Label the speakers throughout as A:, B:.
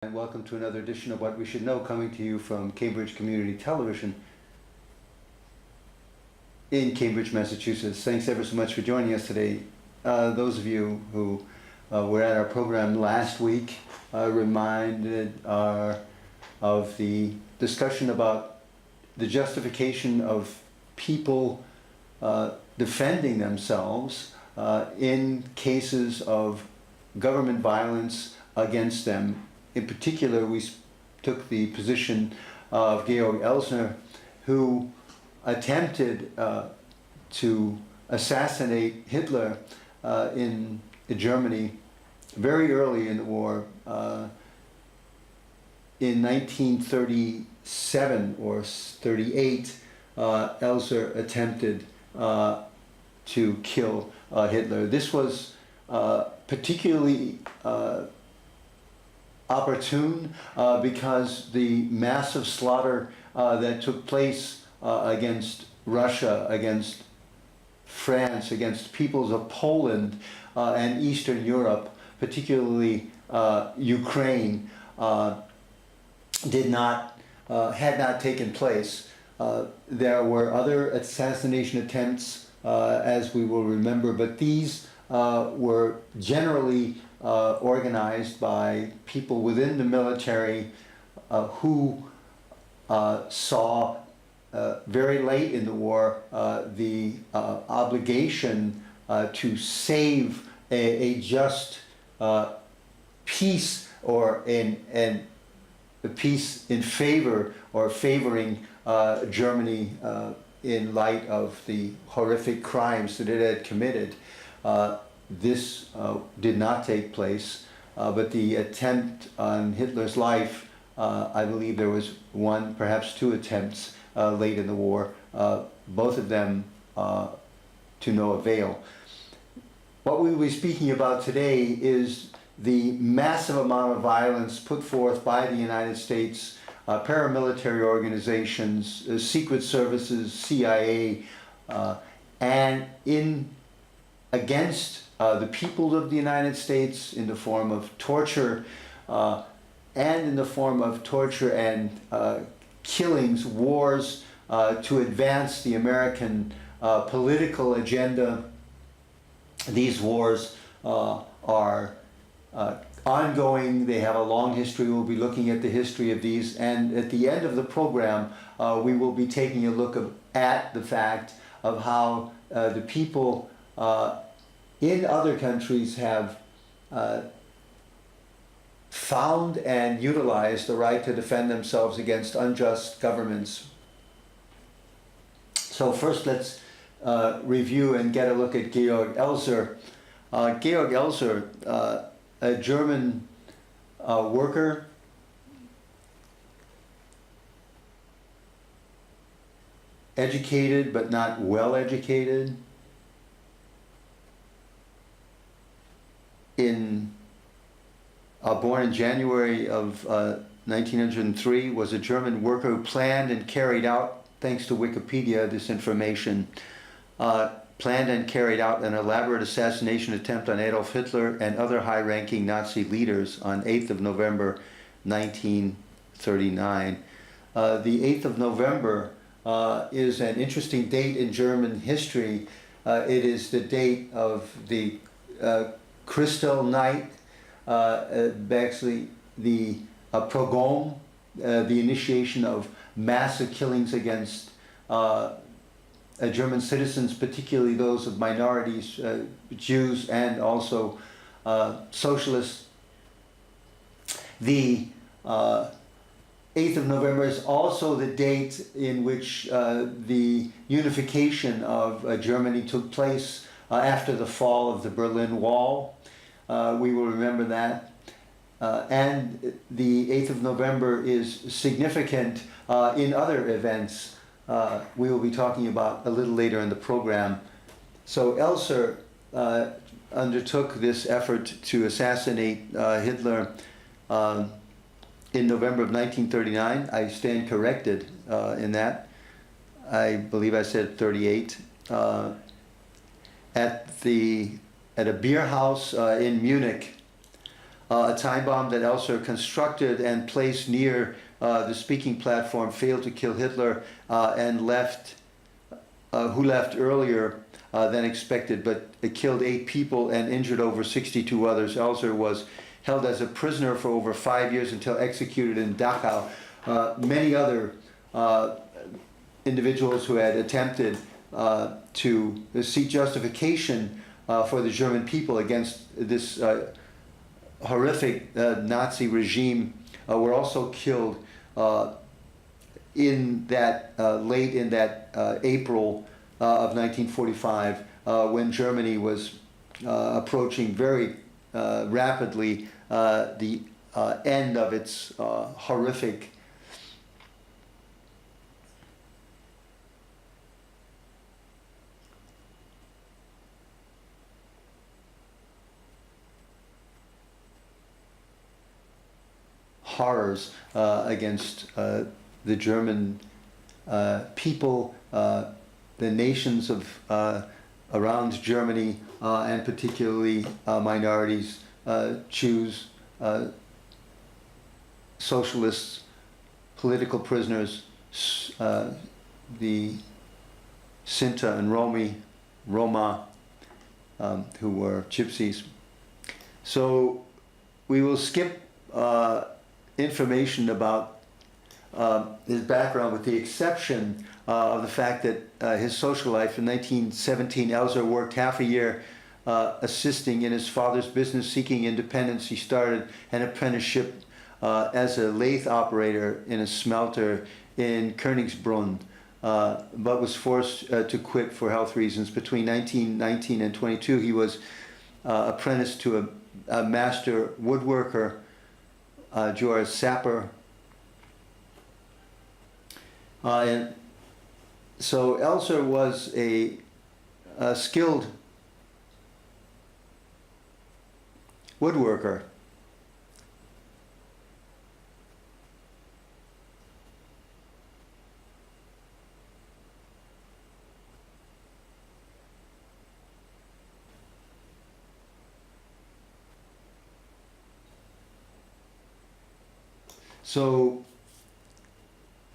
A: And welcome to another edition of What We Should Know, coming to you from Cambridge Community Television in Cambridge, Massachusetts. Thanks ever so much for joining us today. Those of you who were at our program last week reminded of the discussion about the justification of people defending themselves in cases of government violence against them. In particular, we took the position of Georg Elsner, who attempted to assassinate Hitler in Germany very early in the war. In 1937 or 38, Elsner attempted to kill Hitler. This was particularly opportune because the massive slaughter that took place against Russia, against France, against peoples of Poland and Eastern Europe, particularly Ukraine, had not taken place. There were other assassination attempts, as we will remember, but these were generally organized by people within the military who saw very late in the war the obligation to save a just peace, or a peace in favor or favoring Germany in light of the horrific crimes that it had committed. This did not take place, but the attempt on Hitler's life, I believe there was one, perhaps two attempts late in the war, both of them to no avail. What we will be speaking about today is the massive amount of violence put forth by the United States, paramilitary organizations, secret services, CIA, and against the people of the United States in the form of torture, and in the form of torture and killings, wars to advance the American political agenda. These wars are ongoing. They have a long history. We'll be looking at the history of these, and at the end of the program we will be taking a look at the fact of how the people in other countries have found and utilized the right to defend themselves against unjust governments. So first let's review and get a look at Georg Elsner. Georg Elsner, a German worker, educated but not well educated, born in January of 1903, was a German worker who planned and carried out, thanks to Wikipedia, this information, planned and carried out an elaborate assassination attempt on Adolf Hitler and other high-ranking Nazi leaders on 8th of November 1939. The 8th of November is an interesting date in German history. It is the date of the Crystal Night, actually the pogrom, the initiation of massive killings against German citizens, particularly those of minorities, Jews and also socialists. The 8th of November is also the date in which the unification of Germany took place after the fall of the Berlin Wall. We will remember that. And the 8th of November is significant in other events we will be talking about a little later in the program. So Elsner undertook this effort to assassinate Hitler in November of 1939. I stand corrected in that. I believe I said 38. At a beer house in Munich. A time bomb that Elser constructed and placed near the speaking platform failed to kill Hitler and left, who left earlier than expected, but it killed 8 people and injured over 62 others. Elser was held as a prisoner for over 5 years until executed in Dachau. Many other individuals who had attempted to seek justification for the German people against this horrific Nazi regime were also killed in that late in that April of 1945, when Germany was approaching very rapidly the end of its horrific horrors against the German people, the nations of around Germany, and particularly minorities, Jews, socialists, political prisoners, the Sinti and Roma, who were gypsies. So we will skip information about his background, with the exception of the fact that his social life. In 1917, Elser worked half a year assisting in his father's business, seeking independence. He started an apprenticeship as a lathe operator in a smelter in Königsbrunn, but was forced to quit for health reasons. Between 1919 and 22, he was apprenticed to a master woodworker, George Sapper. And so Elser was a skilled woodworker. So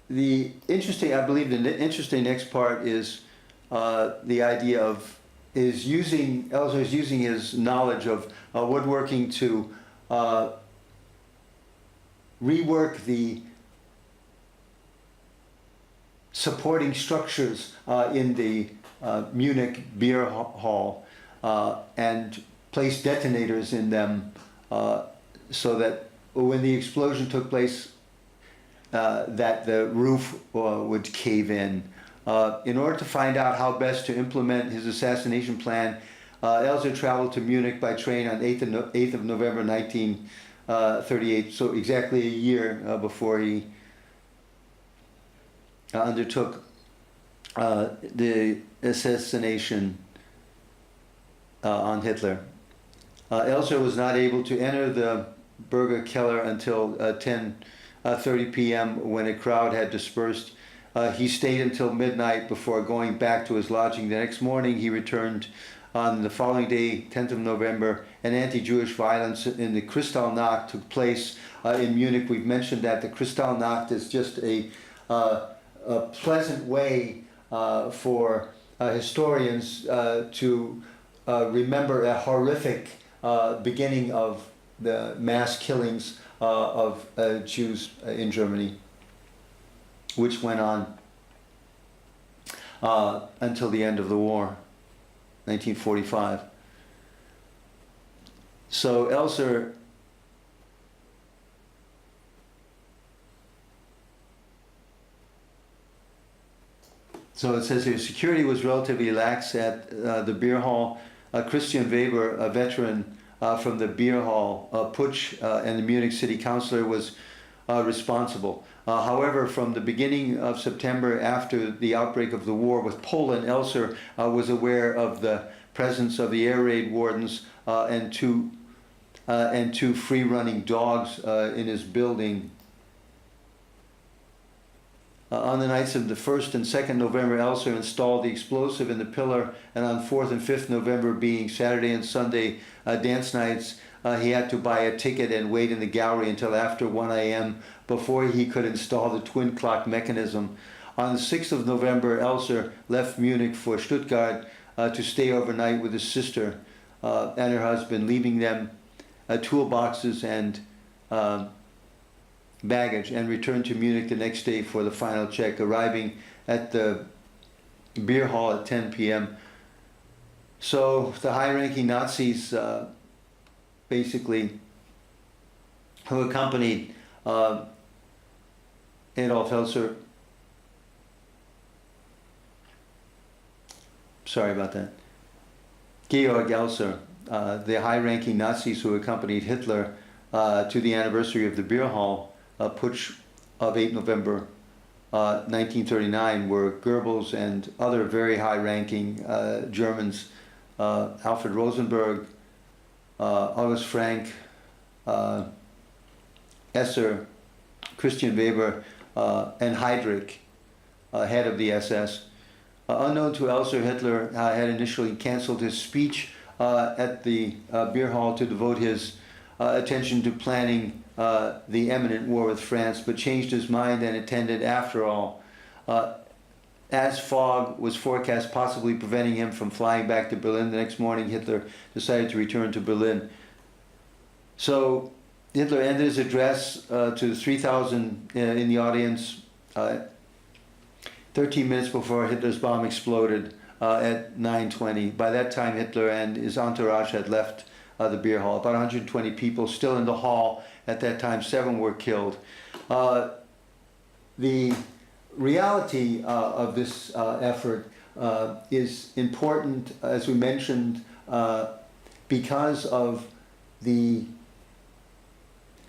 A: the interesting, I believe the interesting next part is the idea of Elser is using his knowledge of woodworking to rework the supporting structures in the Munich beer hall and place detonators in them so that when the explosion took place, that the roof would cave in. In order to find out how best to implement his assassination plan, Elser traveled to Munich by train on 8th of November 1938, so exactly a year before he undertook the assassination on Hitler. Elser was not able to enter the Burger Keller until 10:30 p.m. when a crowd had dispersed. He stayed until midnight before going back to his lodging. The next morning he returned. On the following day, 10th of November, an anti-Jewish violence in the Kristallnacht took place in Munich. We've mentioned that the Kristallnacht is just a pleasant way for historians to remember a horrific beginning of the mass killings of Jews in Germany, which went on until the end of the war, 1945. So Elser so it says here, security was relatively lax at the beer hall. Christian Weber, a veteran from the beer hall putsch and the Munich city councilor, was responsible. However, from the beginning of September, after the outbreak of the war with Poland, Elser was aware of the presence of the air raid wardens and two free-running dogs in his building. On the nights of the 1st and 2nd November, Elser installed the explosive in the pillar, and on 4th and 5th November, being Saturday and Sunday dance nights, he had to buy a ticket and wait in the gallery until after 1 a.m. before he could install the twin clock mechanism. On the 6th of November, Elser left Munich for Stuttgart to stay overnight with his sister and her husband, leaving them toolboxes and baggage, and returned to Munich the next day for the final check, arriving at the beer hall at 10 p.m. So the high-ranking Nazis basically who accompanied Adolf Elser, sorry about that, Georg Elser, the high-ranking Nazis who accompanied Hitler to the anniversary of the beer hall putsch of 8 November 1939, were Goebbels and other very high-ranking Germans, Alfred Rosenberg, August Frank, Esser, Christian Weber, and Heydrich, head of the SS. Unknown to Elser, Hitler had initially canceled his speech at the beer hall to devote his attention to planning the imminent war with France, but changed his mind and attended after all. As fog was forecast, possibly preventing him from flying back to Berlin, the next morning Hitler decided to return to Berlin. So Hitler ended his address to the 3,000 in the audience 13 minutes before Hitler's bomb exploded at 9:20. By that time, Hitler and his entourage had left the beer hall. About 120 people still in the hall at that time. 7 were killed. The reality of this effort is important, as we mentioned, because of the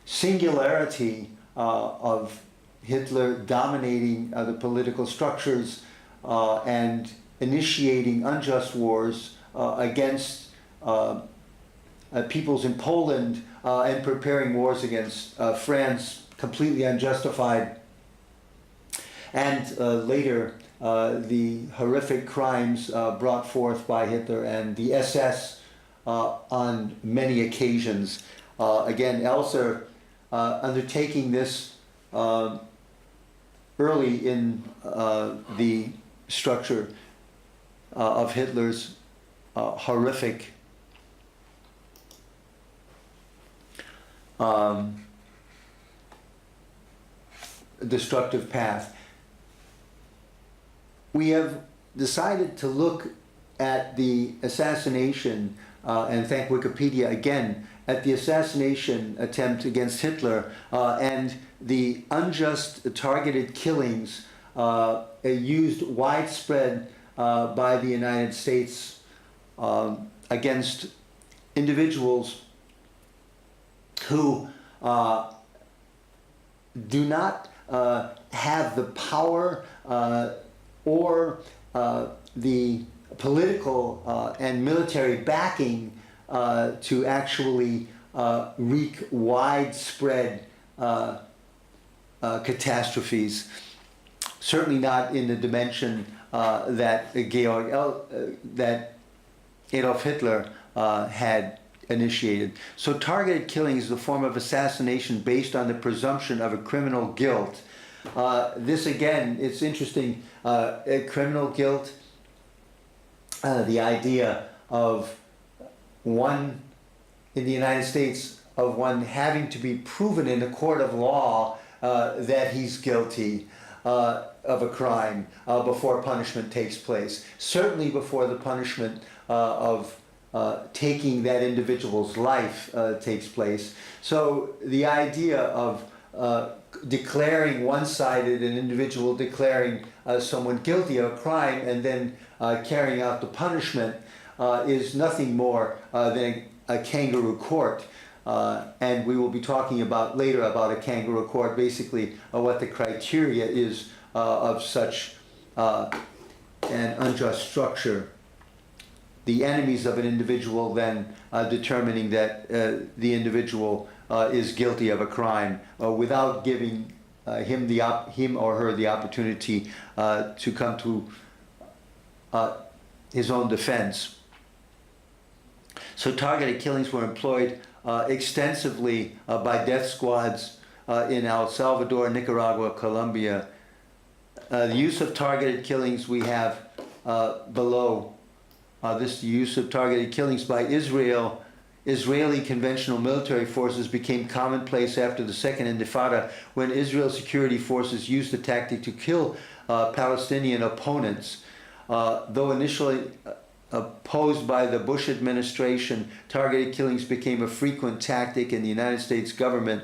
A: singularity of Hitler dominating the political structures and initiating unjust wars against peoples in Poland and preparing wars against France, completely unjustified. And later, the horrific crimes brought forth by Hitler and the SS on many occasions. Again, Elser undertaking this early in the structure of Hitler's horrific destructive path. We have decided to look at the assassination, and thank Wikipedia again, at the assassination attempt against Hitler and the unjust targeted killings used widespread by the United States against individuals who do not have the power or the political and military backing to actually wreak widespread catastrophes. Certainly not in the dimension that that Adolf Hitler had initiated. So targeted killing is a form of assassination based on the presumption of a criminal guilt. This again, it's interesting, criminal guilt, the idea of one, in the United States, of one having to be proven in a court of law that he's guilty of a crime before punishment takes place. Certainly before the punishment of taking that individual's life takes place. So the idea of declaring one-sided, an individual declaring someone guilty of a crime and then carrying out the punishment is nothing more than a kangaroo court. And we will be talking about later about a kangaroo court, basically what the criteria is of such an unjust structure. The enemies of an individual then determining that the individual is guilty of a crime without giving him or her the opportunity to come to his own defense. So targeted killings were employed extensively by death squads in El Salvador, Nicaragua, Colombia. The use of targeted killings we have below. This use of targeted killings by Israeli conventional military forces became commonplace after the Second Intifada, when Israel's security forces used the tactic to kill Palestinian opponents. Though initially opposed by the Bush administration, targeted killings became a frequent tactic in the United States government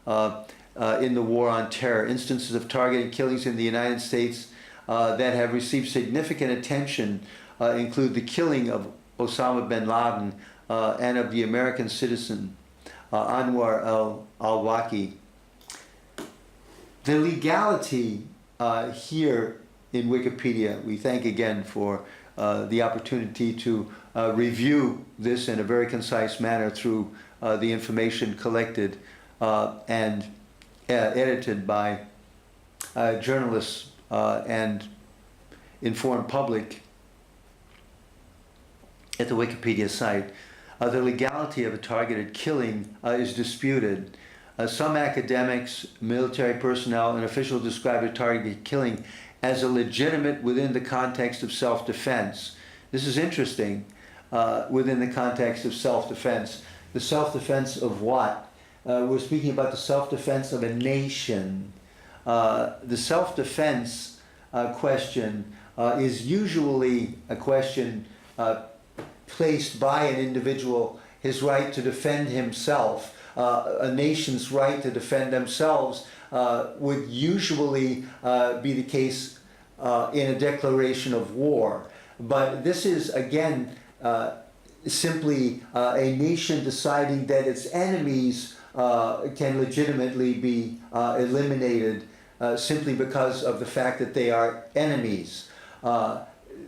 A: in the war on terror. Instances of targeted killings in the United States that have received significant attention include the killing of Osama bin Laden and of the American citizen Anwar al-Awlaki. The legality here in Wikipedia, we thank again for the opportunity to review this in a very concise manner through the information collected and edited by journalists and informed public at the Wikipedia site. The legality of a targeted killing is disputed. Some academics, military personnel, and officials describe a targeted killing as a legitimate within the context of self-defense. This is interesting, within the context of self-defense. The self-defense of what? We're speaking about the self-defense of a nation. The self-defense question is usually a question placed by an individual, his right to defend himself. A nation's right to defend themselves would usually be the case in a declaration of war. But this is, again, simply a nation deciding that its enemies can legitimately be eliminated simply because of the fact that they are enemies.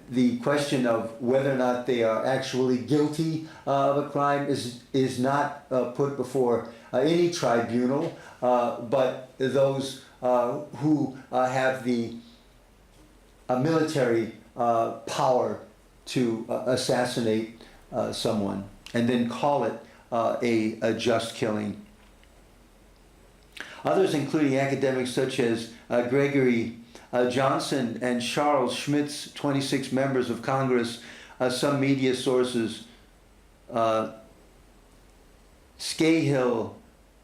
A: The question of whether or not they are actually guilty of a crime is not put before any tribunal, but those who have the military power to assassinate someone and then call it a just killing. Others, including academics such as Gregory Johnson and Charles Schmidt's 26 members of Congress, some media sources, Scahill,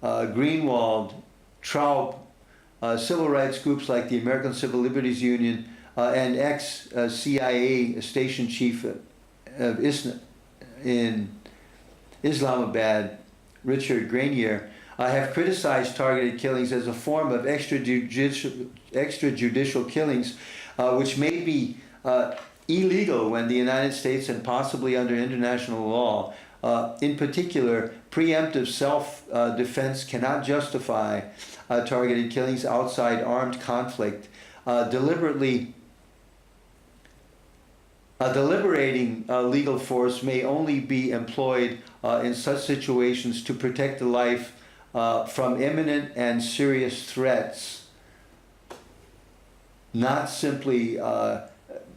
A: Greenwald, Traub, civil rights groups like the American Civil Liberties Union, and ex-CIA station chief in Islamabad, Richard Grenier, have criticized targeted killings as a form of extrajudicial killings, which may be illegal when the United States and possibly under international law. In particular, preemptive self-defense cannot justify targeted killings outside armed conflict. Deliberating legal force may only be employed in such situations to protect the life from imminent and serious threats, not simply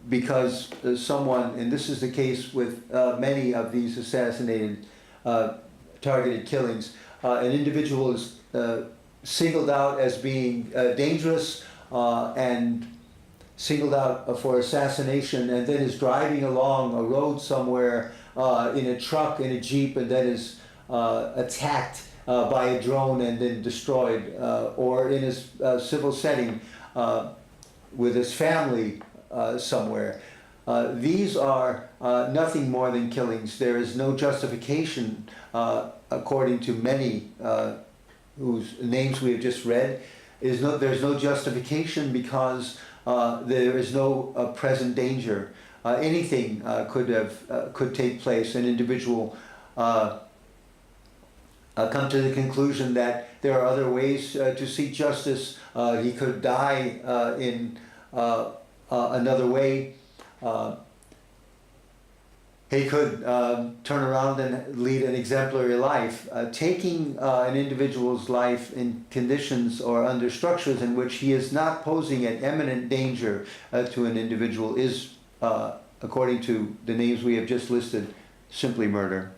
A: because someone, and this is the case with many of these assassinated targeted killings, an individual is singled out as being dangerous and singled out for assassination, and then is driving along a road somewhere in a truck, in a jeep, and then is attacked by a drone and then destroyed, or in a civil setting with his family somewhere. These are nothing more than killings. There is no justification, according to many whose names we have just read. There's no justification because there is no present danger. Anything could take place. An individual come to the conclusion that there are other ways to seek justice. He could die in another way. he could turn around and lead an exemplary life. Taking an individual's life in conditions or under structures in which he is not posing an imminent danger to an individual is, according to the names we have just listed, simply murder.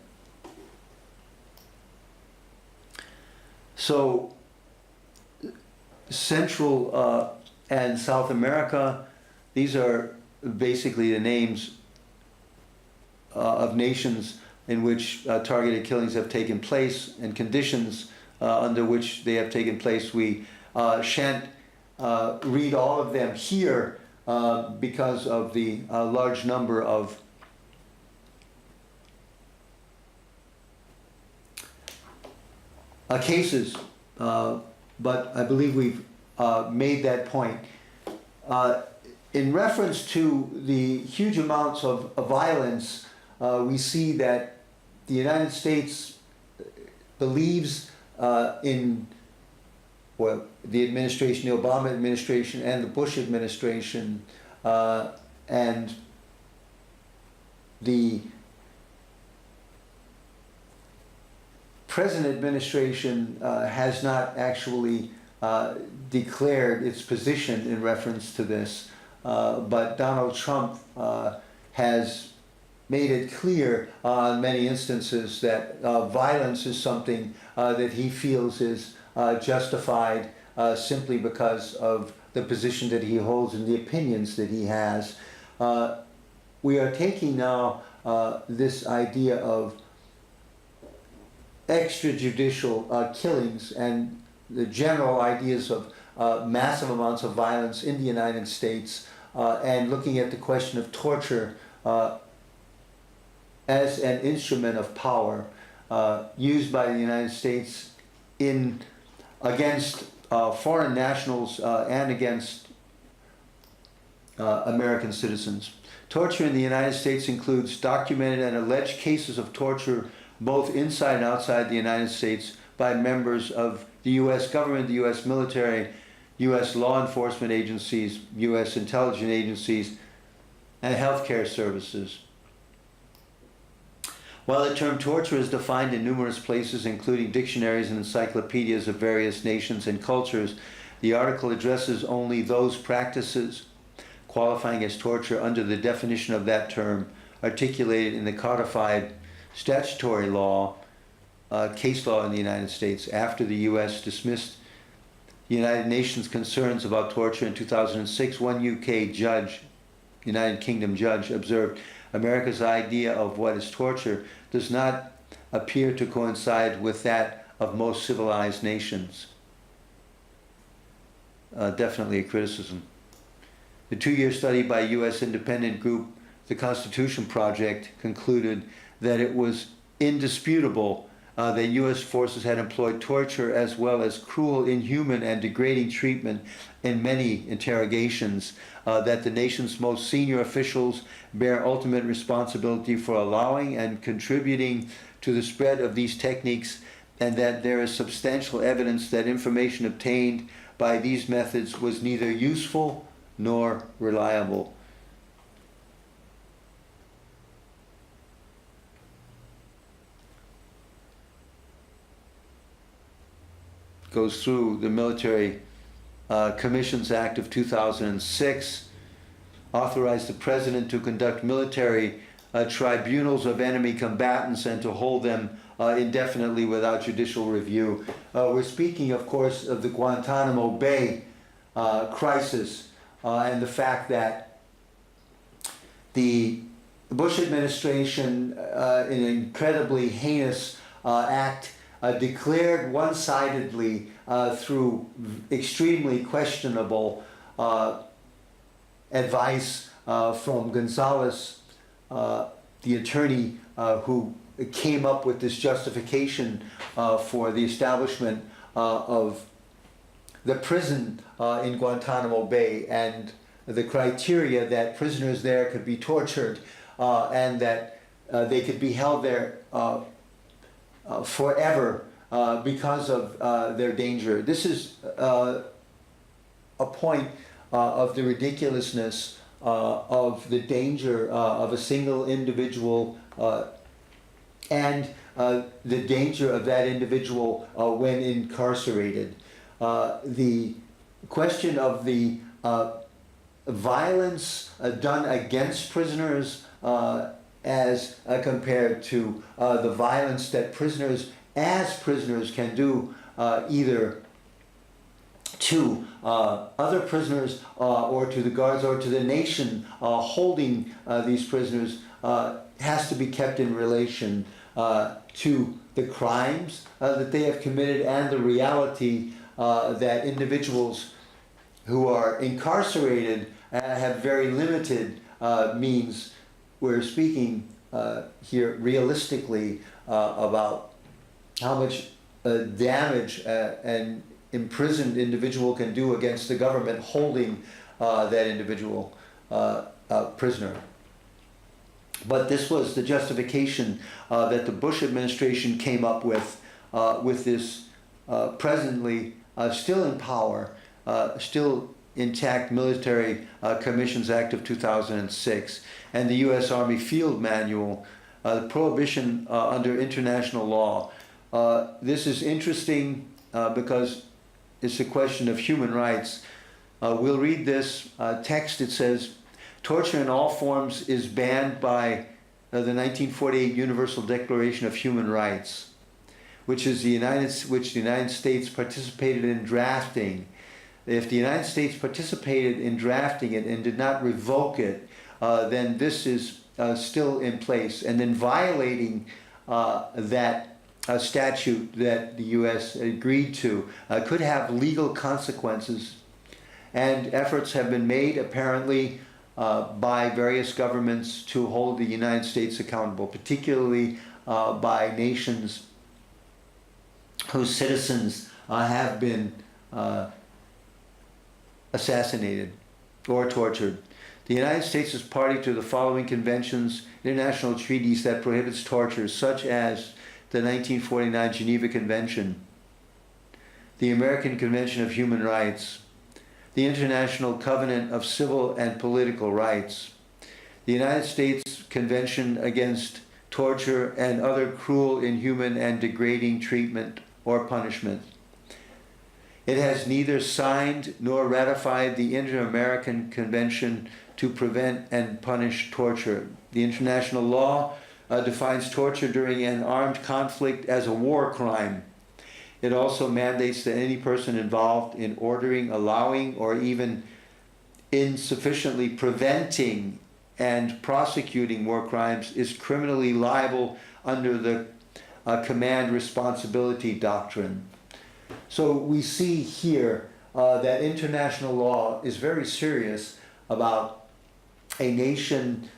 A: So, Central and South America, these are basically the names of nations in which targeted killings have taken place and conditions under which they have taken place. We shan't read all of them here because of the large number of cases, but I believe we've made that point. In reference to the huge amounts of violence, we see that the United States believes in, well, the administration, the Obama administration and the Bush administration, and the present administration has not actually declared its position in reference to this, but Donald Trump has made it clear on many instances that violence is something that he feels is justified simply because of the position that he holds and the opinions that he has. We are taking now this idea of extrajudicial killings and the general ideas of massive amounts of violence in the United States and looking at the question of torture as an instrument of power used by the United States against foreign nationals and against American citizens. Torture in the United States includes documented and alleged cases of torture both inside and outside the United States by members of the U.S. government, the U.S. military, U.S. law enforcement agencies, U.S. intelligence agencies, and healthcare services. While the term torture is defined in numerous places, including dictionaries and encyclopedias of various nations and cultures, the article addresses only those practices qualifying as torture under the definition of that term articulated in the codified statutory law, case law in the United States. After the U.S. dismissed the United Nations concerns about torture in 2006, one UK judge, United Kingdom judge, observed, America's idea of what is torture does not appear to coincide with that of most civilized nations. Definitely a criticism. The two-year study by U.S. independent group, the Constitution Project, concluded that it was indisputable that U.S. forces had employed torture as well as cruel, inhuman, and degrading treatment in many interrogations, that the nation's most senior officials bear ultimate responsibility for allowing and contributing to the spread of these techniques, and that there is substantial evidence that information obtained by these methods was neither useful nor reliable. Goes through the Military Commissions Act of 2006, authorized the President to conduct military tribunals of enemy combatants and to hold them indefinitely without judicial review. We're speaking, of course, of the Guantanamo Bay crisis and the fact that the Bush administration, in an incredibly heinous act, declared one-sidedly through extremely questionable advice from Gonzalez, the attorney who came up with this justification for the establishment of the prison in Guantanamo Bay and the criteria that prisoners there could be tortured and that they could be held there forever because of their danger. This is a point of the ridiculousness of the danger of a single individual and the danger of that individual when incarcerated. The question of the violence done against prisoners as compared to the violence that prisoners as prisoners can do either to other prisoners or to the guards or to the nation holding these prisoners has to be kept in relation to the crimes that they have committed and the reality that individuals who are incarcerated have very limited means. We're speaking here realistically about how much damage an imprisoned individual can do against the government holding that individual prisoner. But this was the justification that the Bush administration came up with this presently still in power, still intact Military Commissions Act of 2006 and the U.S. Army Field Manual, the prohibition under international law. This is interesting because it's a question of human rights. We'll read this text. It says, torture in all forms is banned by the 1948 Universal Declaration of Human Rights, which the United States participated in drafting. If the United States participated in drafting it and did not revoke it, then this is still in place. And then violating that statute that the U.S. agreed to could have legal consequences. And efforts have been made, apparently, by various governments to hold the United States accountable, particularly by nations whose citizens have been assassinated or tortured. The United States is party to the following conventions, international treaties that prohibits torture, such as the 1949 Geneva Convention, the American Convention of Human Rights, the International Covenant of Civil and Political Rights, the United States Convention Against Torture and Other Cruel, Inhuman, and Degrading Treatment or Punishment. It has neither signed nor ratified the Inter-American Convention to Prevent and Punish Torture. The international law defines torture during an armed conflict as a war crime. It also mandates that any person involved in ordering, allowing, or even insufficiently preventing and prosecuting war crimes is criminally liable under the command responsibility doctrine. So we see here that international law is very serious about a nation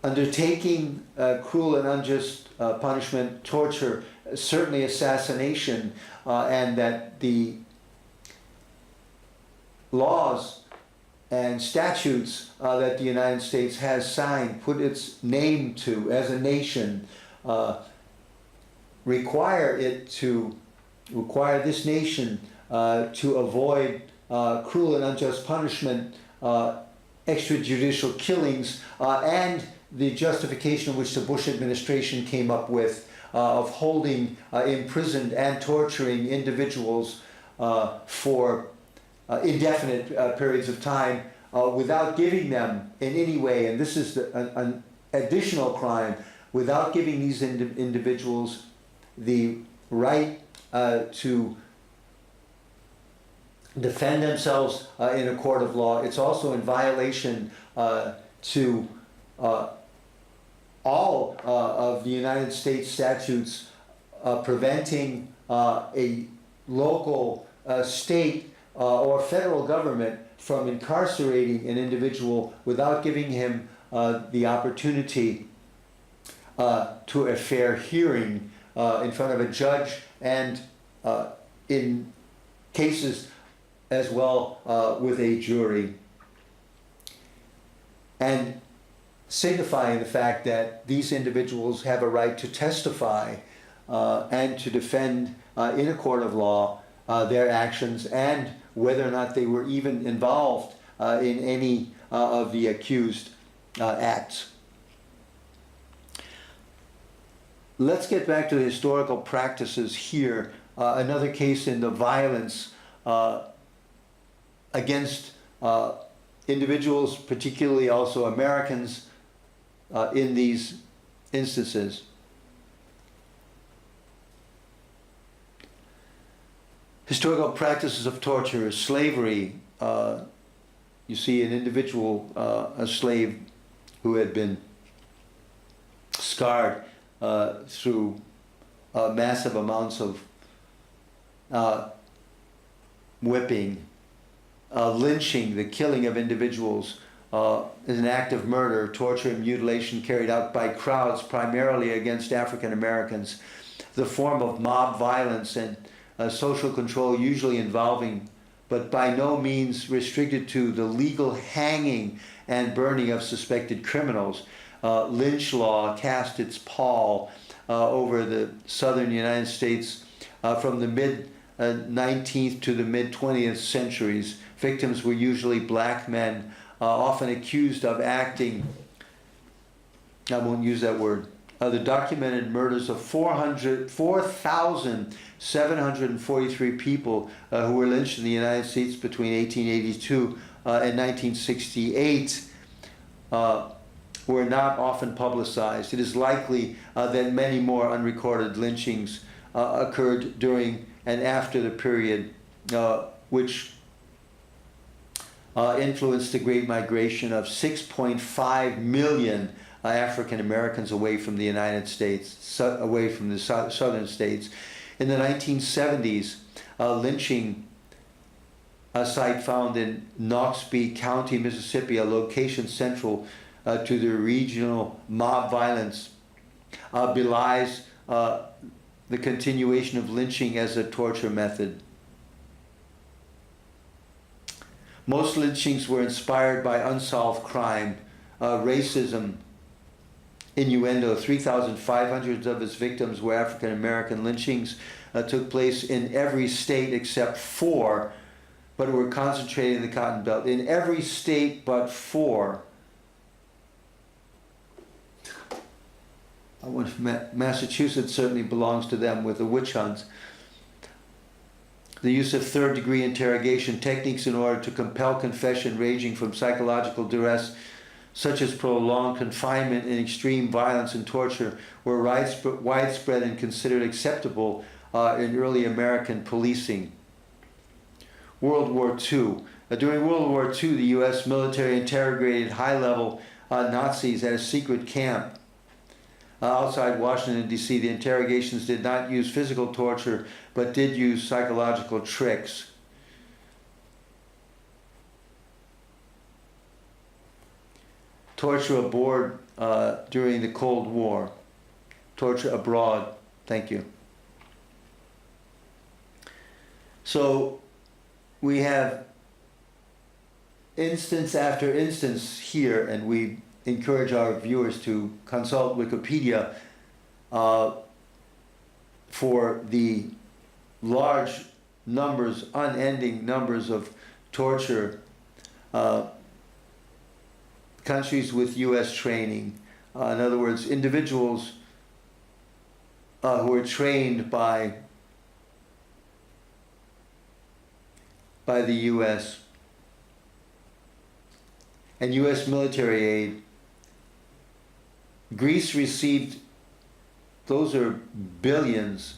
A: undertaking cruel and unjust punishment, torture, certainly assassination, and that the laws and statutes that the United States has signed, put its name to as a nation, require this nation to avoid cruel and unjust punishment, extrajudicial killings, and the justification which the Bush administration came up with of holding imprisoned and torturing individuals for indefinite periods of time without giving them in any way, and this is an additional crime, without giving these individuals the right to defend themselves in a court of law. It's also in violation to all of the United States statutes preventing a local, state, or federal government from incarcerating an individual without giving him the opportunity to a fair hearing in front of a judge, and in cases as well with a jury, and signifying the fact that these individuals have a right to testify and to defend in a court of law their actions and whether or not they were even involved in any of the accused acts. Let's get back to the historical practices here. Another case in the violence against individuals, particularly also Americans, in these instances. Historical practices of torture, slavery. You see an individual, a slave who had been scarred through massive amounts of whipping, lynching, the killing of individuals, is an act of murder, torture, and mutilation carried out by crowds, primarily against African Americans. The form of mob violence and social control usually involving, but by no means restricted to, the legal hanging and burning of suspected criminals. Lynch law cast its pall over the southern United States from the mid-19th to the mid-20th centuries. Victims were usually black men, often accused of acting, I won't use that word, the documented murders of 4,743 people who were lynched in the United States between 1882 and 1968 were not often publicized. It is likely that many more unrecorded lynchings occurred during and after the period which influenced the Great Migration of 6.5 million African Americans away from the United States, away from the southern states. In the 1970s, a lynching site found in Noxubee County, Mississippi, a location central to the regional mob violence, belies the continuation of lynching as a torture method. Most lynchings were inspired by unsolved crime, racism, innuendo. 3,500 of its victims were African American. Lynchings took place in every state except 4, but were concentrated in the Cotton Belt. In every state but 4. Massachusetts certainly belongs to them with the witch hunts. The use of third-degree interrogation techniques in order to compel confession, ranging from psychological duress, such as prolonged confinement and extreme violence and torture, were widespread and considered acceptable in early American policing. World War II. During World War II, the U.S. military interrogated high-level Nazis at a secret camp outside Washington, D.C. The interrogations did not use physical torture, but did use psychological tricks. Torture aboard during the Cold War. Torture abroad. Thank you. So we have instance after instance here, and we encourage our viewers to consult Wikipedia for the large numbers, unending numbers of torture, countries with U.S. training. In other words, individuals who are trained by the U.S. and U.S. military aid. Greece received, those are billions,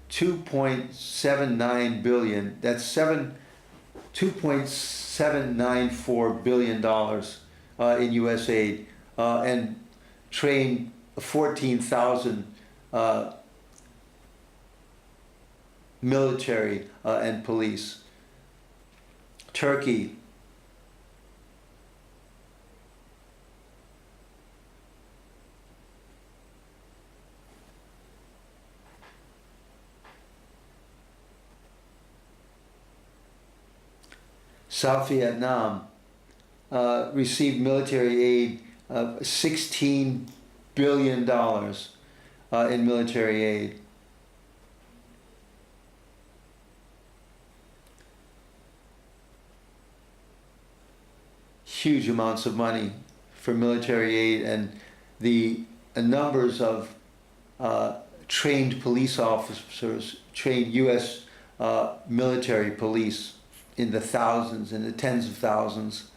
A: 2.79 billion. That's $2.794 billion in U.S. aid, and trained 14,000 military and police. Turkey, South Vietnam received military aid of $16 billion in military aid. huge amounts of money for military aid, and the numbers of trained police officers, trained U.S. Military police in the thousands, in the tens of thousands.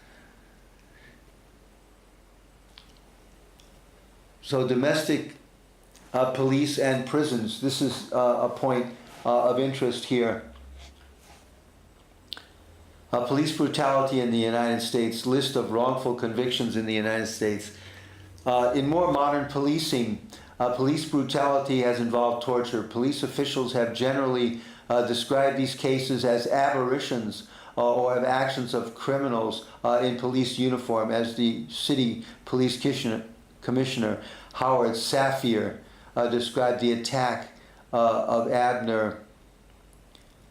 A: So domestic police and prisons, this is a point of interest here. Police brutality in the United States, list of wrongful convictions in the United States. In more modern policing, police brutality has involved torture. Police officials have generally described these cases as aberrations or of actions of criminals in police uniform, as the city police commissioner Howard Safir described the attack of Abner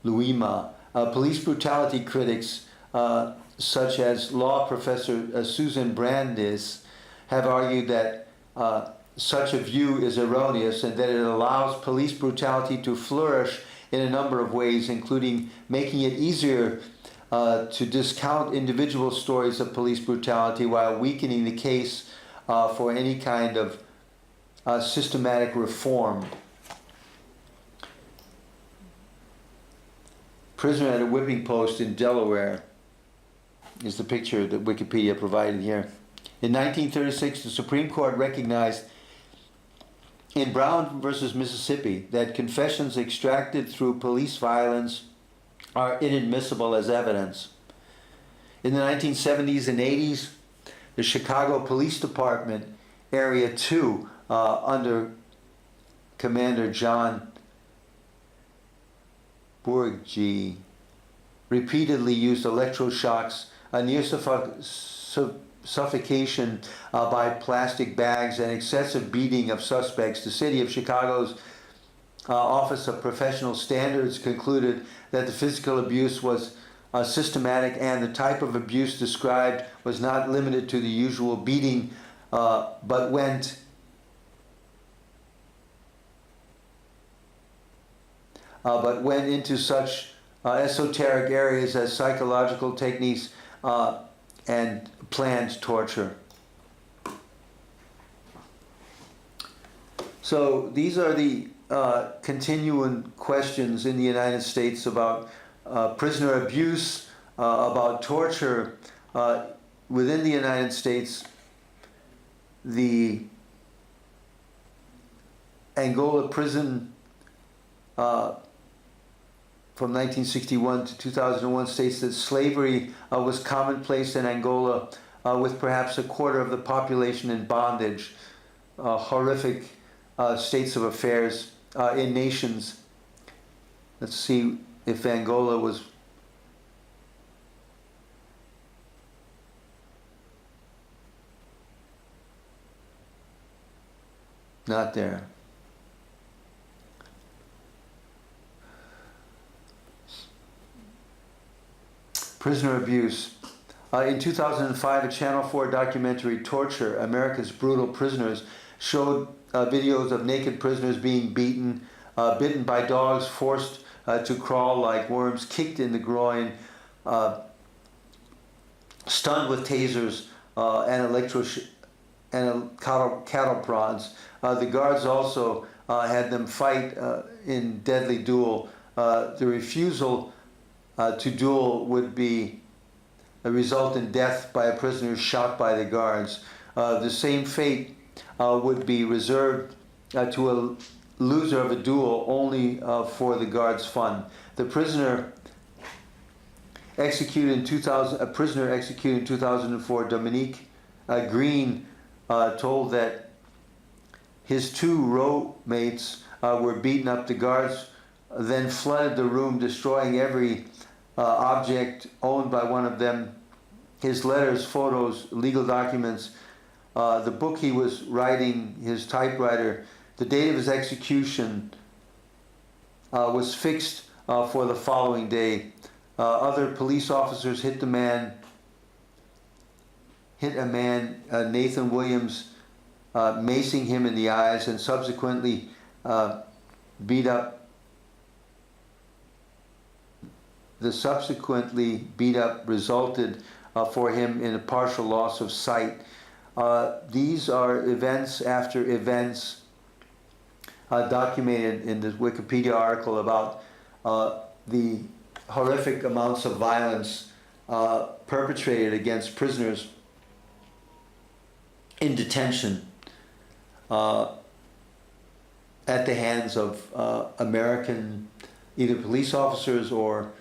A: Louima. Police brutality critics such as law professor Susan Brandeis have argued that such a view is erroneous and that it allows police brutality to flourish in a number of ways, including making it easier to discount individual stories of police brutality while weakening the case for any kind of systematic reform. Prisoner at a whipping post in Delaware is the picture that Wikipedia provided here. In 1936, the Supreme Court recognized in Brown versus Mississippi that confessions extracted through police violence are inadmissible as evidence. In the 1970s and 80s, the Chicago Police Department, Area 2, under Commander John Bourgie, repeatedly used electroshocks, near suffocation by plastic bags, and excessive beating of suspects. The city of Chicago's Office of Professional Standards concluded that the physical abuse was systematic, and the type of abuse described was not limited to the usual beating, but went into such esoteric areas as psychological techniques and planned torture. So these are the continuing questions in the United States about prisoner abuse, about torture within the United States. The Angola prison from 1961 to 2001 states that slavery was commonplace in Angola, with perhaps a quarter of the population in bondage. Horrific states of affairs in nations. Let's see if Angola was not there. Prisoner abuse. In 2005, a Channel 4 documentary, Torture, America's Brutal Prisoners, showed videos of naked prisoners being beaten, bitten by dogs, forced to crawl like worms, kicked in the groin, stunned with tasers and cattle prods. The guards also had them fight in deadly duel. The refusal to duel would result in death by a prisoner shot by the guards. The same fate would be reserved to a loser of a duel only for the guards' fun. The prisoner executed in 2004, Dominique Green, told that his two row mates were beaten up. The guards then flooded the room, destroying every object owned by one of them, his letters, photos, legal documents, the book he was writing, his typewriter. The date of his execution was fixed for the following day. Other police officers hit a man, Nathan Williams, macing him in the eyes, and subsequently beat up. The subsequently beat up resulted for him in a partial loss of sight. These are events after events documented in this Wikipedia article about the horrific amounts of violence perpetrated against prisoners in detention at the hands of American either police officers or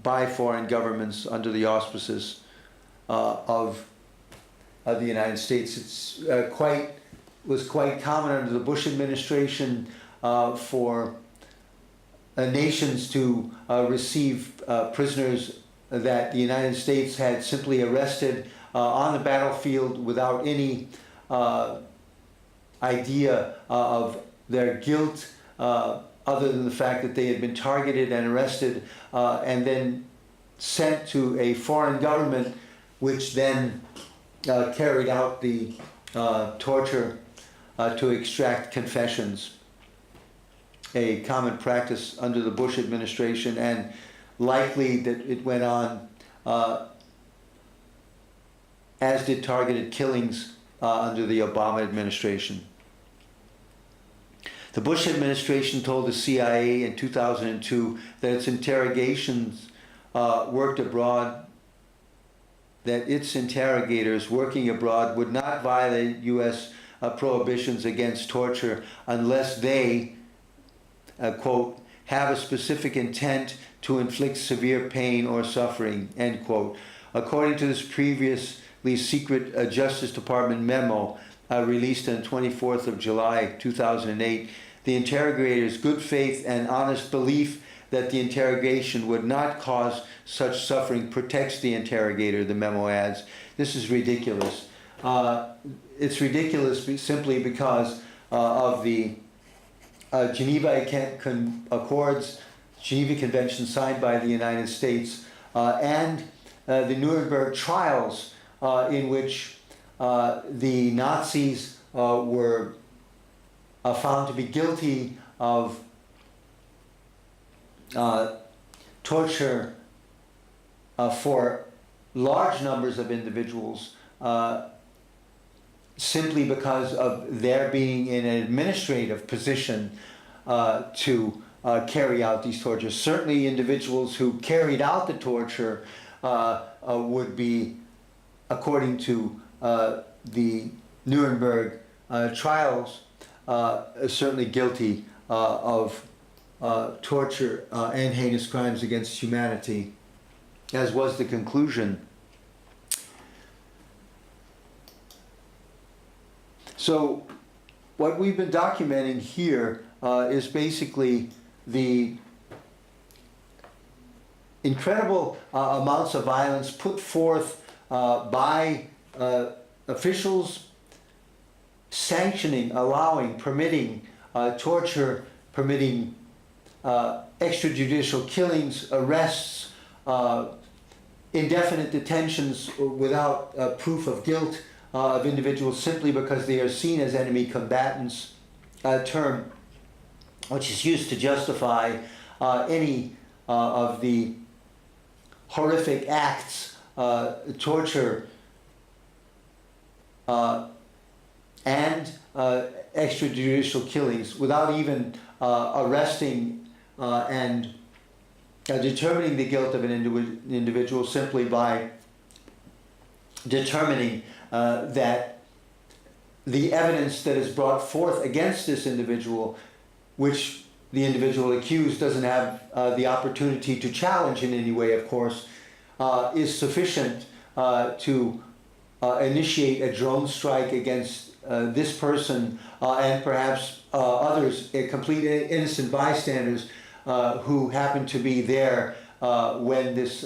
A: by foreign governments under the auspices of the United States. It's was quite common under the Bush administration for nations to receive prisoners that the United States had simply arrested on the battlefield without any idea of their guilt, other than the fact that they had been targeted and arrested and then sent to a foreign government, which then carried out the torture to extract confessions. A common practice under the Bush administration, and likely that it went on as did targeted killings under the Obama administration. The Bush administration told the CIA in 2002 that its interrogations worked abroad, that its interrogators working abroad would not violate U.S. Prohibitions against torture unless they, quote, have a specific intent to inflict severe pain or suffering, end quote. According to this previously secret Justice Department memo released on 24th of July 2008, the interrogator's good faith and honest belief that the interrogation would not cause such suffering protects the interrogator, the memo adds. This is ridiculous. It's ridiculous simply because of the Geneva Accords, Geneva Convention signed by the United States, and the Nuremberg trials in which the Nazis were found to be guilty of torture for large numbers of individuals simply because of their being in an administrative position to carry out these tortures. Certainly individuals who carried out the torture would be, according to the Nuremberg trials, certainly guilty of torture and heinous crimes against humanity, as was the conclusion. So what we've been documenting here is basically the incredible amounts of violence put forth by officials sanctioning, allowing, permitting torture, permitting extrajudicial killings, arrests, indefinite detentions without proof of guilt of individuals simply because they are seen as enemy combatants, a term which is used to justify any of the horrific acts, torture, and extrajudicial killings without even arresting and determining the guilt of an individual simply by determining that the evidence that is brought forth against this individual, which the individual accused doesn't have the opportunity to challenge in any way, of course, is sufficient to initiate a drone strike against this person and perhaps others, complete innocent bystanders who happen to be there when this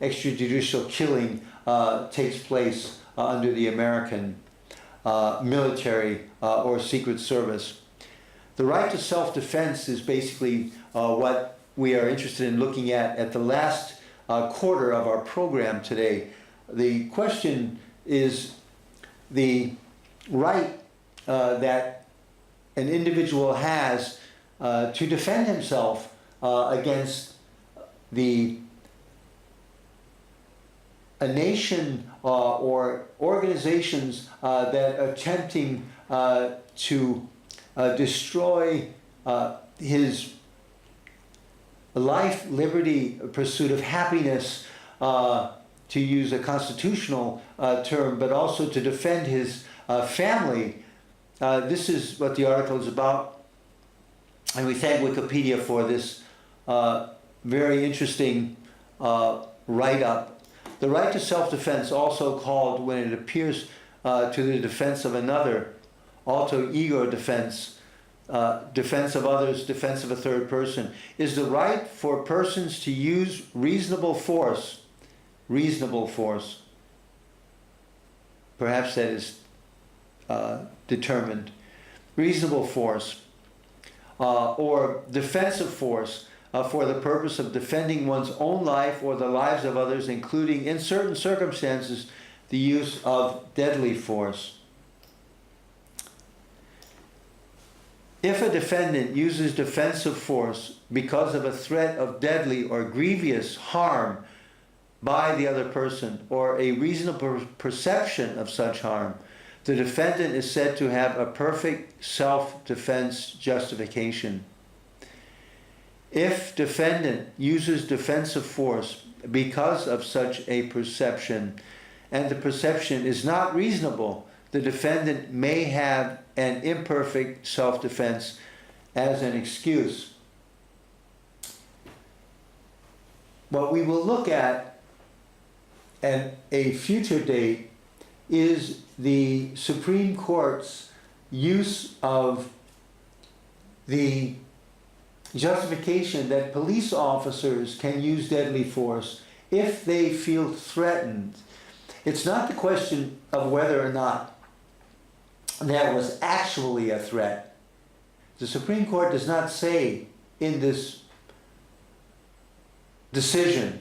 A: extrajudicial killing takes place under the American military or Secret Service. The right to self-defense is basically what we are interested in looking at the last quarter of our program today. The question is the right that an individual has to defend himself against a nation or organizations that are attempting to destroy his life, liberty, pursuit of happiness, to use a constitutional term, but also to defend his family. This is what the article is about, and we thank Wikipedia for this very interesting write-up. The right to self-defense, also called when it appears to the defense of another, alter ego defense, defense of others, defense of a third person, is the right for persons to use reasonable force, perhaps that is determined, reasonable force, or defensive force for the purpose of defending one's own life or the lives of others, including, in certain circumstances, the use of deadly force. If a defendant uses defensive force because of a threat of deadly or grievous harm by the other person, or a reasonable perception of such harm, the defendant is said to have a perfect self-defense justification. If defendant uses defensive force because of such a perception, and the perception is not reasonable, the defendant may have an imperfect self-defense as an excuse. What we will look at a future date is the Supreme Court's use of the justification that police officers can use deadly force if they feel threatened. It's not the question of whether or not there was actually a threat. The Supreme Court does not say in this decision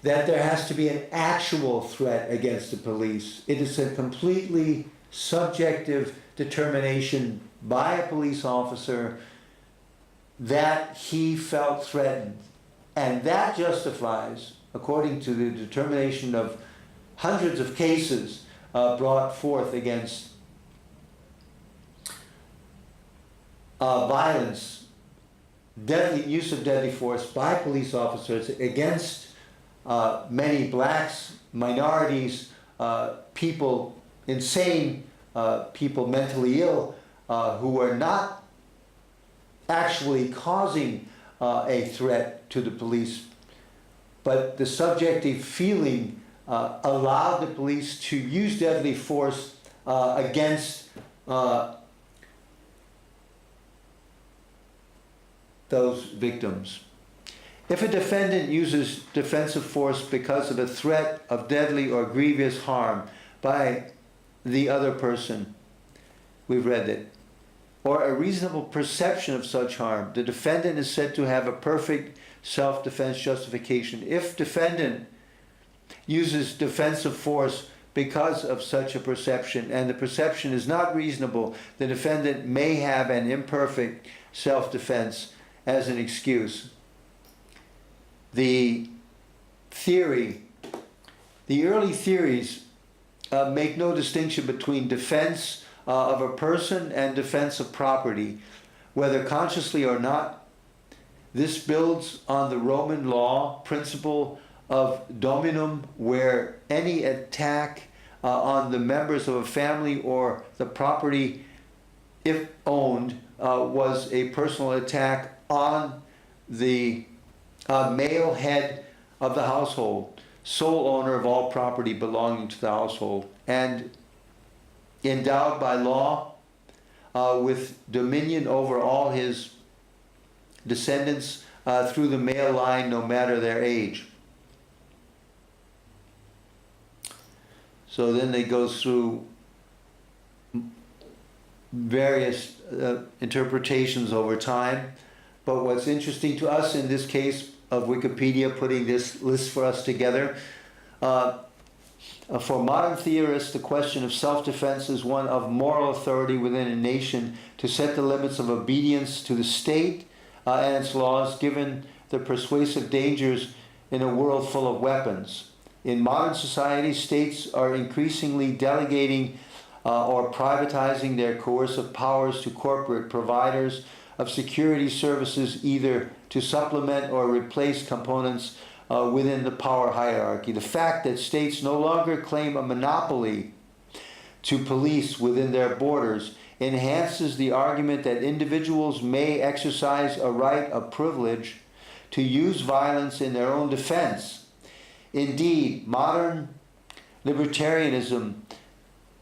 A: that there has to be an actual threat against the police. It is a completely subjective determination by a police officer that he felt threatened. And that justifies, according to the determination of hundreds of cases brought forth against violence, use of deadly force by police officers against many blacks, minorities, people, insane people, mentally ill, who are not actually causing a threat to the police, but the subjective feeling allowed the police to use deadly force against those victims. If a defendant uses defensive force because of a threat of deadly or grievous harm by the other person, we've read it, or a reasonable perception of such harm, the defendant is said to have a perfect self-defense justification. If defendant uses defensive force because of such a perception, and the perception is not reasonable, the defendant may have an imperfect self-defense as an excuse. The early theories make no distinction between defense of a person and defense of property, whether consciously or not. This builds on the Roman law principle of dominum, where any attack on the members of a family or the property, if owned, was a personal attack on the male head of the household, sole owner of all property belonging to the household, and endowed by law with dominion over all his descendants through the male line, no matter their age. So then it goes through various interpretations over time. But what's interesting to us in this case of Wikipedia putting this list for us together, for modern theorists, the question of self-defense is one of moral authority within a nation to set the limits of obedience to the state and its laws, given the persuasive dangers in a world full of weapons. In modern society, states are increasingly delegating or privatizing their coercive powers to corporate providers of security services, either to supplement or replace components within the power hierarchy. The fact that states no longer claim a monopoly to police within their borders enhances the argument that individuals may exercise a right of privilege to use violence in their own defense. Indeed, modern libertarianism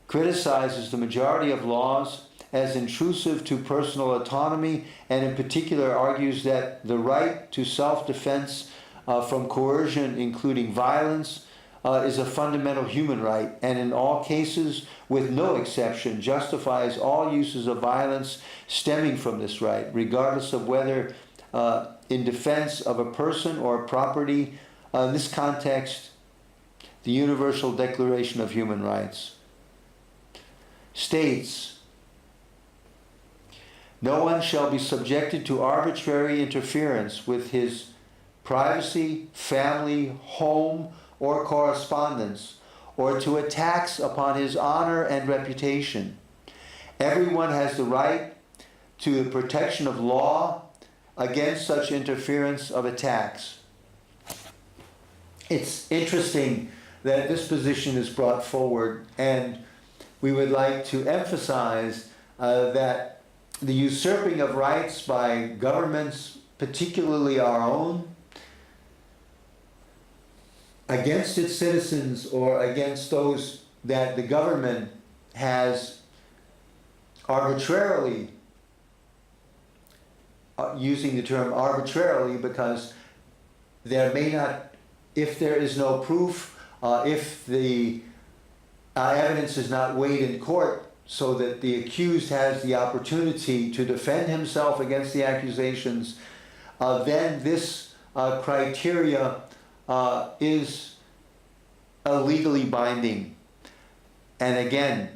A: criticizes the majority of laws as intrusive to personal autonomy, and in particular argues that the right to self-defense from coercion, including violence, is a fundamental human right, and in all cases, with no exception, justifies all uses of violence stemming from this right, regardless of whether in defense of a person or property. In this context, the Universal Declaration of Human Rights states, "No one shall be subjected to arbitrary interference with his privacy, family, home, or correspondence, or to attacks upon his honor and reputation. Everyone has the right to the protection of law against such interference of attacks." It's interesting that this position is brought forward, and we would like to emphasize that the usurping of rights by governments, particularly our own, against its citizens or against those that the government has arbitrarily, using the term arbitrarily because there may not, if there is no proof, if the evidence is not weighed in court so that the accused has the opportunity to defend himself against the accusations, then this criteria is legally binding. And again,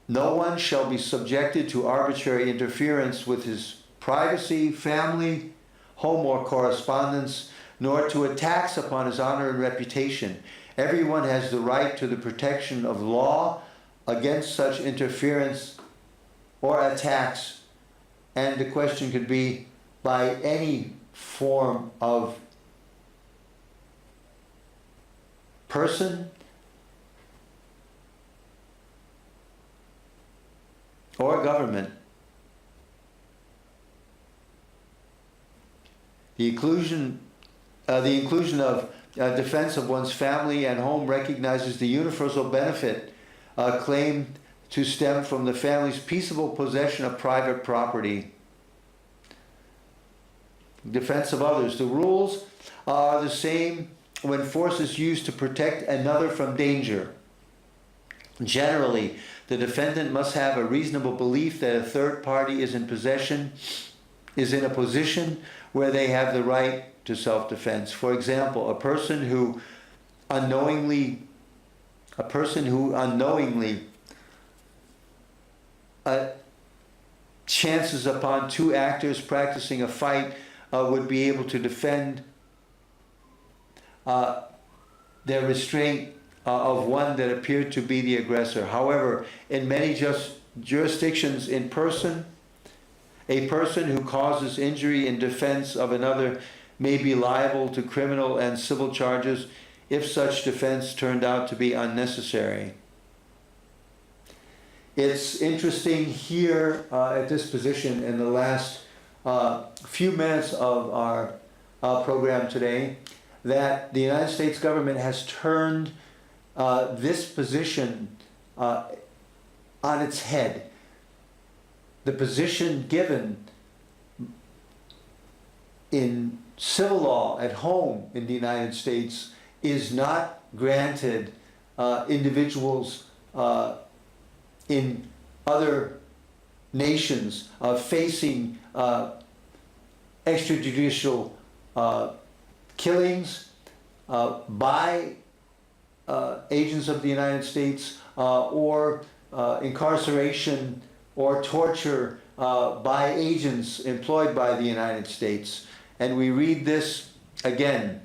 A: no one shall be subjected to arbitrary interference with his privacy, family, home, or correspondence, nor to attacks upon his honor and reputation. Everyone has the right to the protection of law against such interference or attacks. And the question could be by any form of person or government. The inclusion of defense of one's family and home recognizes the universal benefit claimed to stem from the family's peaceable possession of private property. Defense of others. The rules are the same when force is used to protect another from danger. Generally, the defendant must have a reasonable belief that a third party is in a position where they have the right to self-defense. For example, a person who unknowingly chances upon two actors practicing a fight would be able to defend their restraint of one that appeared to be the aggressor. However, in many jurisdictions, a person who causes injury in defense of another may be liable to criminal and civil charges if such defense turned out to be unnecessary. It's interesting here at this position in the last few minutes of our program today that the United States government has turned this position on its head. The position given in civil law at home in the United States is not granted individuals in other nations facing extrajudicial killings by agents of the United States or incarceration or torture by agents employed by the United States. and we read this again.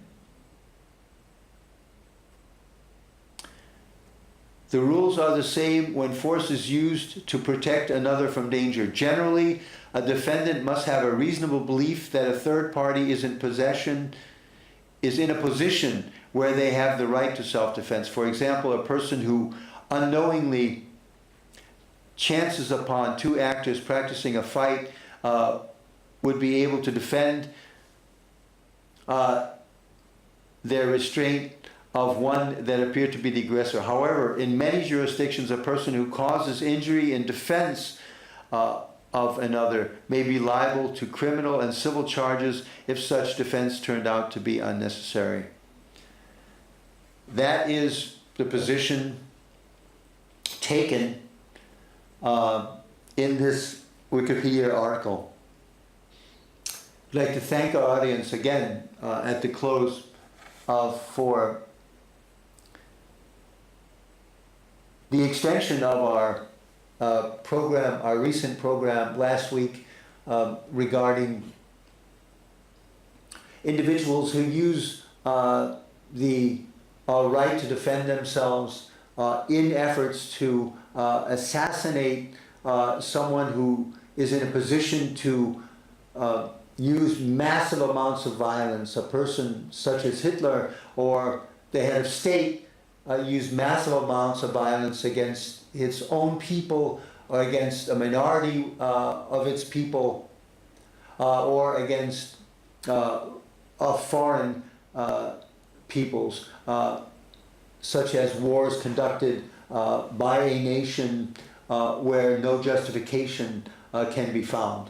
A: The rules are the same when force is used to protect another from danger. Generally, a defendant must have a reasonable belief that a third party is in a position where they have the right to self-defense. For example, a person who unknowingly chances upon two actors practicing a fight would be able to defend their restraint of one that appeared to be the aggressor. However, in many jurisdictions, a person who causes injury in defense of another may be liable to criminal and civil charges if such defense turned out to be unnecessary. That is the position taken in this Wikipedia article. I'd like to thank our audience again at the close for the extension of our program, our recent program last week regarding individuals who use the right to defend themselves in efforts to assassinate someone who is in a position to use massive amounts of violence. A person such as Hitler or the head of state used massive amounts of violence against its own people or against a minority of its people or against foreign peoples, such as wars conducted by a nation where no justification can be found.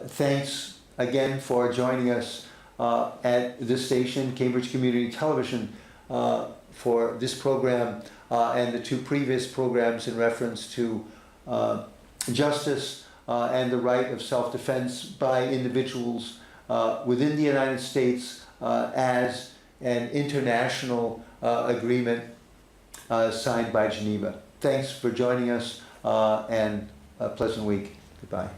A: Thanks again for joining us at this station, Cambridge Community Television, for this program and the two previous programs in reference to justice and the right of self-defense by individuals within the United States as an international agreement signed by Geneva. Thanks for joining us and a pleasant week. Goodbye.